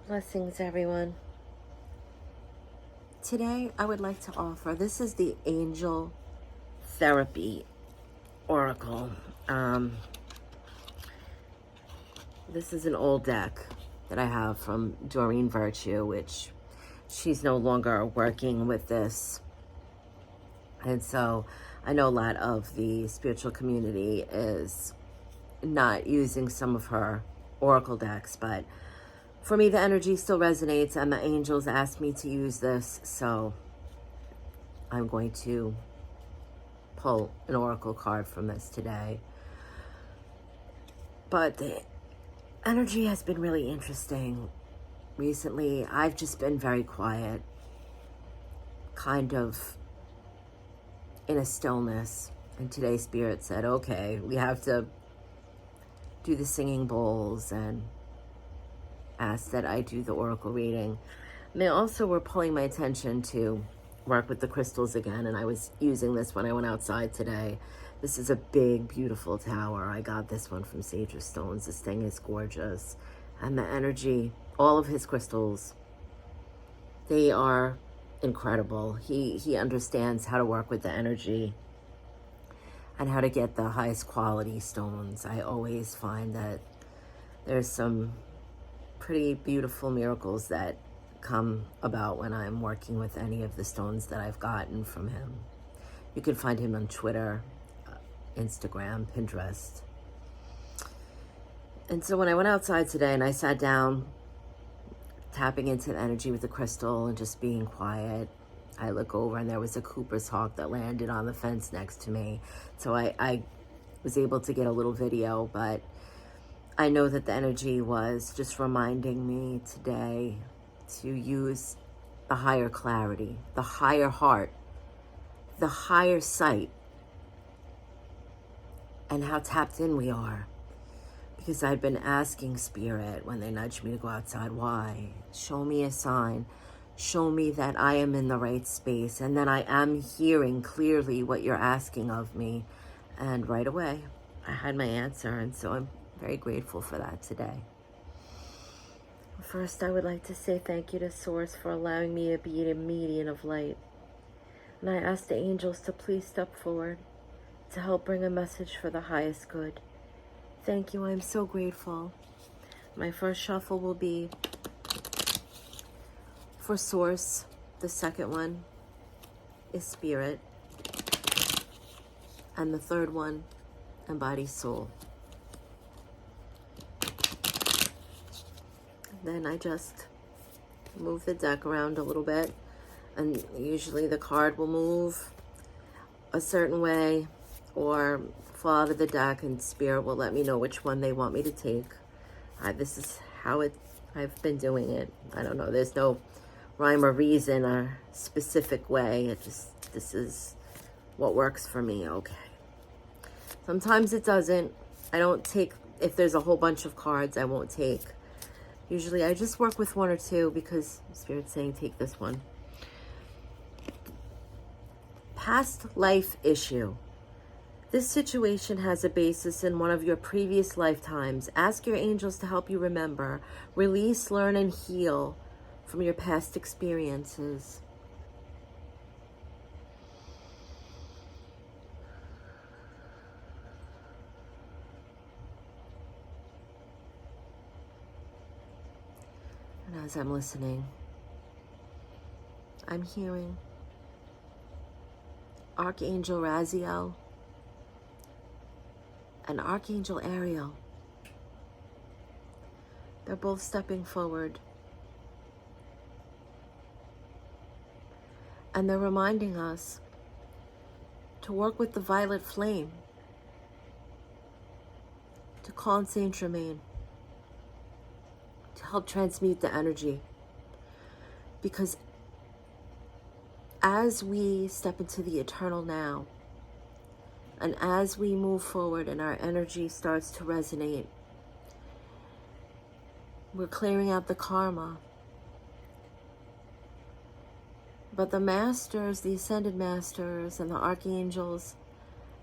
Blessings, everyone. Today, I would like to offer, this is the Angel Therapy Oracle. This is an old deck that I have from Doreen Virtue, which she's no longer working with this. And so I know a lot of the spiritual community is not using some of her oracle decks, but for me, the energy still resonates, and the angels asked me to use this, so I'm going to pull an oracle card from this today. But the energy has been really interesting recently. I've just been very quiet, kind of in a stillness. And today Spirit said, okay, we have to do the singing bowls, and asked that I do the oracle reading. And they also were pulling my attention to work with the crystals again, and I was using this when I went outside today. This is a big, beautiful tower. I got this one from Sage of Stones. This thing is gorgeous. And the energy, all of his crystals, they are incredible. He understands how to work with the energy and how to get the highest quality stones. I always find that there's some pretty beautiful miracles that come about when I'm working with any of the stones that I've gotten from him. You can find him on Twitter, Instagram, Pinterest. And so when I went outside today and I sat down, tapping into the energy with the crystal and just being quiet, I look over and there was a Cooper's hawk that landed on the fence next to me. So I was able to get a little video, but I know that the energy was just reminding me today to use the higher clarity, the higher heart, the higher sight, and how tapped in we are. Because I've been asking Spirit when they nudge me to go outside, why? Show me a sign. Show me that I am in the right space and that I am hearing clearly what you're asking of me. And right away, I had my answer, and so I'm very grateful for that today. First, I would like to say thank you to Source for allowing me to be a medium of light. And I ask the angels to please step forward to help bring a message for the highest good. Thank you, I'm so grateful. My first shuffle will be for Source. The second one is Spirit. And the third one, embodies Soul. Then I just move the deck around a little bit, and usually the card will move a certain way or fall out of the deck, and Spirit will let me know which one they want me to take. This is how I've been doing it. I don't know, there's no rhyme or reason or specific way. This is what works for me. Okay. Sometimes it doesn't. I don't take, if there's a whole bunch of cards, I won't take. Usually I just work with one or two because Spirit's saying take this one. Past life issue. This situation has a basis in one of your previous lifetimes. Ask your angels to help you remember, release, learn, and heal from your past experiences. And as I'm listening, I'm hearing Archangel Raziel and Archangel Ariel. They're both stepping forward. And they're reminding us to work with the violet flame, to call on Saint Germain, to help transmute the energy. Because as we step into the eternal now, and as we move forward and our energy starts to resonate, we're clearing out the karma. But the masters, the ascended masters and the archangels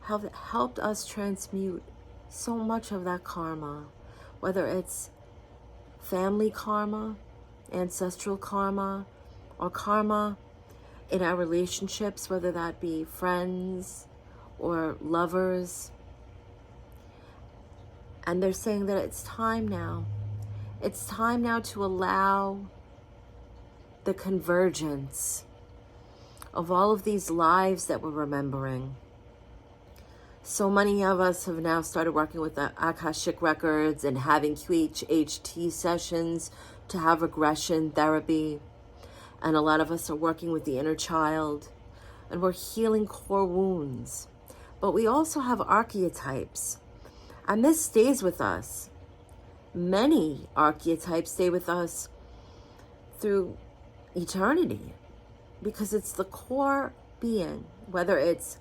have helped us transmute so much of that karma, whether it's family karma, ancestral karma, or karma in our relationships, whether that be friends or lovers. And they're saying that it's time now. It's time now to allow the convergence of all of these lives that we're remembering. So many of us have now started working with the Akashic Records and having QHHT sessions to have regression therapy. And a lot of us are working with the inner child, and we're healing core wounds. But we also have archetypes, and this stays with us. Many archetypes stay with us through eternity, because it's the core being, whether it's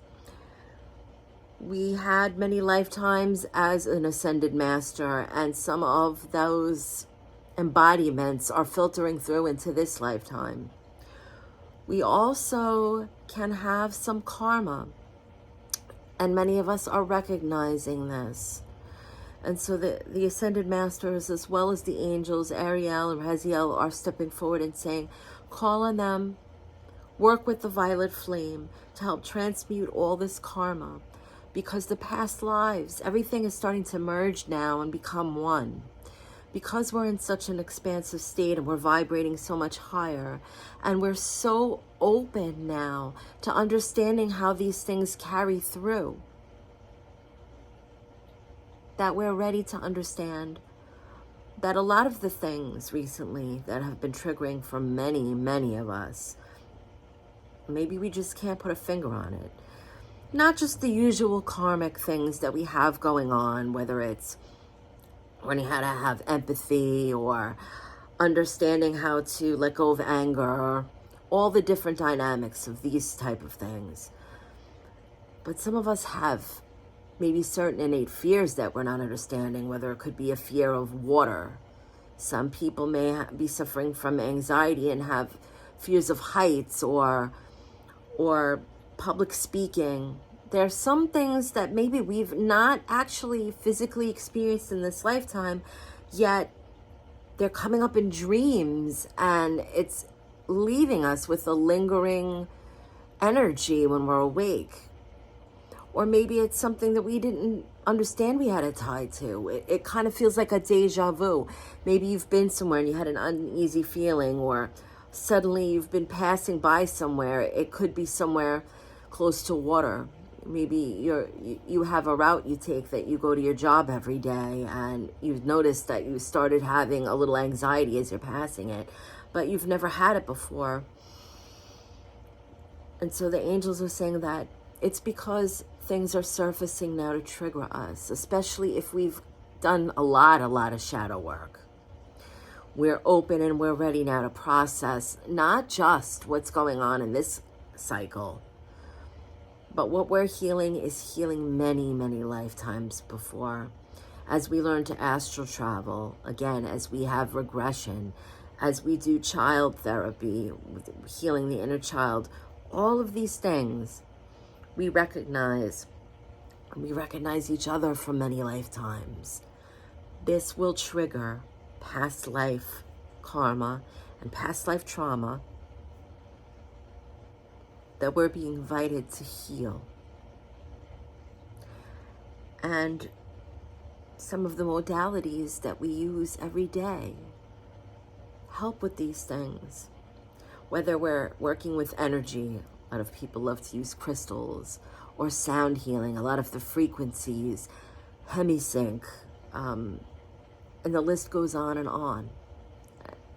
we had many lifetimes as an ascended master, and some of those embodiments are filtering through into this lifetime. We also can have some karma, and many of us are recognizing this. And so the ascended masters, as well as the angels, Ariel and Raziel, are stepping forward and saying, call on them, work with the violet flame to help transmute all this karma. Because the past lives, everything is starting to merge now and become one. Because we're in such an expansive state and we're vibrating so much higher, and we're so open now to understanding how these things carry through, that we're ready to understand that a lot of the things recently that have been triggering for many, many of us, maybe we just can't put a finger on it. Not just the usual karmic things that we have going on, whether it's learning how to have empathy or understanding how to let go of anger, all the different dynamics of these type of things. But some of us have maybe certain innate fears that we're not understanding, whether it could be a fear of water. Some people may be suffering from anxiety and have fears of heights or public speaking. There are some things that maybe we've not actually physically experienced in this lifetime, yet they're coming up in dreams, and it's leaving us with a lingering energy when we're awake. Or maybe it's something that we didn't understand we had a tie to. It kind of feels like a deja vu. Maybe you've been somewhere and you had an uneasy feeling, or suddenly you've been passing by somewhere. It could be somewhere close to water. Maybe you have a route you take that you go to your job every day, and you've noticed that you started having a little anxiety as you're passing it, but you've never had it before. And so the angels are saying that it's because things are surfacing now to trigger us, especially if we've done a lot of shadow work. We're open and we're ready now to process not just what's going on in this cycle, but what we're healing is healing many, many lifetimes before. As we learn to astral travel, again, as we have regression, as we do child therapy, healing the inner child, all of these things, we recognize each other from many lifetimes. This will trigger past life karma and past life trauma that we're being invited to heal. And some of the modalities that we use every day help with these things. Whether we're working with energy, a lot of people love to use crystals, or sound healing, a lot of the frequencies, hemisync, and the list goes on and on.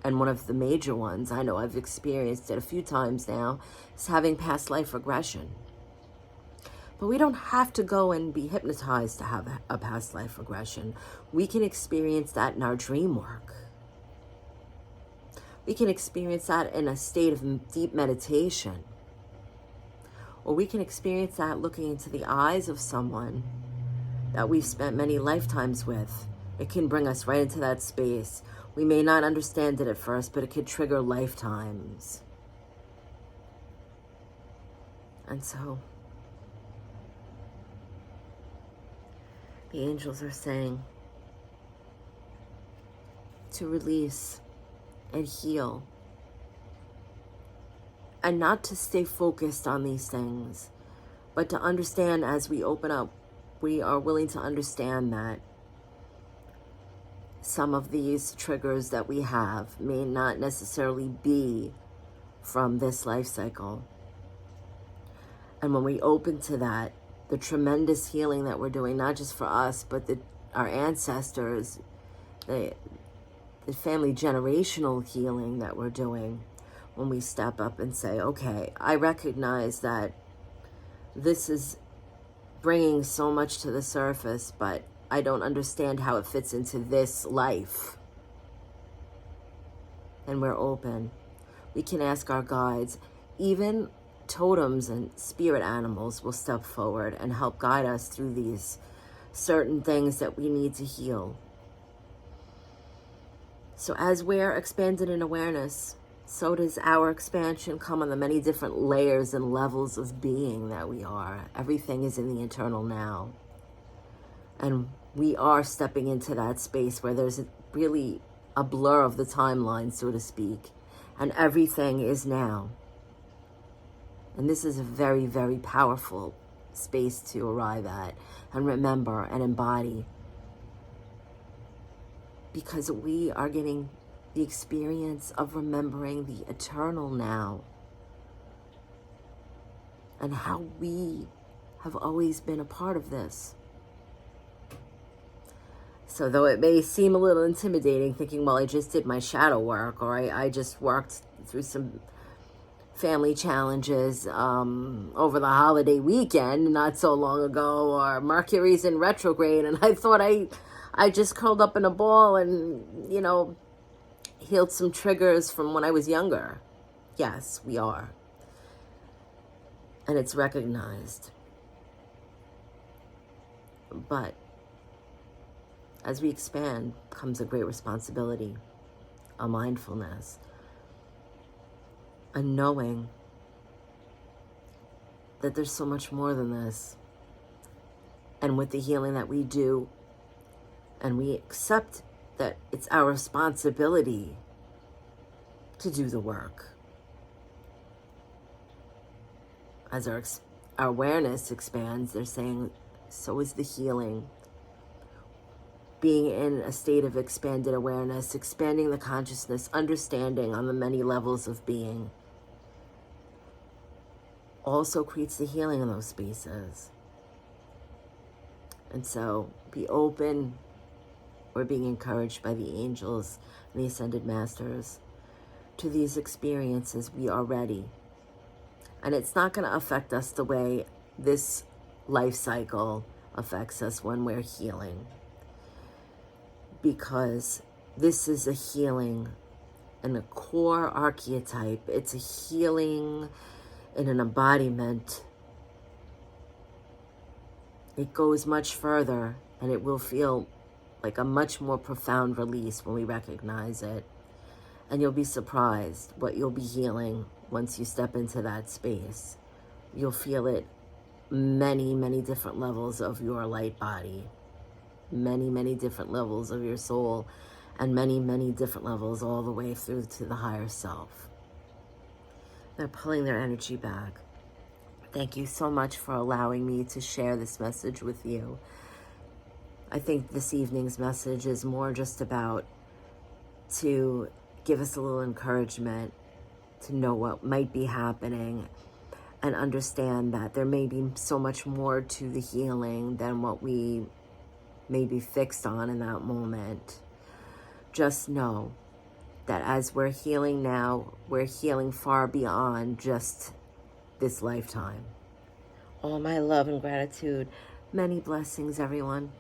And one of the major ones, I know I've experienced it a few times now, is having past life regression. But we don't have to go and be hypnotized to have a past life regression. We can experience that in our dream work. We can experience that in a state of deep meditation. Or we can experience that looking into the eyes of someone that we've spent many lifetimes with. It can bring us right into that space. We may not understand it at first, but it could trigger lifetimes. And so, the angels are saying to release and heal. And not to stay focused on these things, but to understand as we open up, we are willing to understand that some of these triggers that we have may not necessarily be from this life cycle. And when we open to that, the tremendous healing that we're doing, not just for us, but our ancestors, the family generational healing that we're doing, when we step up and say, okay, I recognize that this is bringing so much to the surface, but I don't understand how it fits into this life. And we're open. We can ask our guides. Even totems and spirit animals will step forward and help guide us through these certain things that we need to heal. So as we're expanded in awareness, so does our expansion come on the many different layers and levels of being that we are. Everything is in the eternal now. And we are stepping into that space where there's really a blur of the timeline, so to speak. And everything is now. And this is a very, very powerful space to arrive at and remember and embody. Because we are getting the experience of remembering the eternal now. And how we have always been a part of this. So though it may seem a little intimidating, thinking, well, I just did my shadow work, or I just worked through some family challenges over the holiday weekend not so long ago, or Mercury's in retrograde, and I thought I just curled up in a ball and, healed some triggers from when I was younger. Yes, we are. And it's recognized. But as we expand comes a great responsibility, a mindfulness, a knowing that there's so much more than this. And with the healing that we do, and we accept that it's our responsibility to do the work. As our awareness expands, they're saying, so is the healing. Being in a state of expanded awareness, expanding the consciousness, understanding on the many levels of being, also creates the healing in those spaces. And so be open. We're being encouraged by the angels and the ascended masters to these experiences. We are ready. And it's not going to affect us the way this life cycle affects us when we're healing. Because this is a healing in a core archetype. It's a healing in an embodiment. It goes much further, and it will feel like a much more profound release when we recognize it. And you'll be surprised what you'll be healing once you step into that space. You'll feel it many, many different levels of your light body, many, many different levels of your soul, and many, many different levels all the way through to the higher self. They're pulling their energy back. Thank you so much for allowing me to share this message with you. I think this evening's message is more just about to give us a little encouragement to know what might be happening and understand that there may be so much more to the healing than what we may be fixed on in that moment. Just know that as we're healing now, we're healing far beyond just this lifetime. All my love and gratitude. Many blessings, everyone.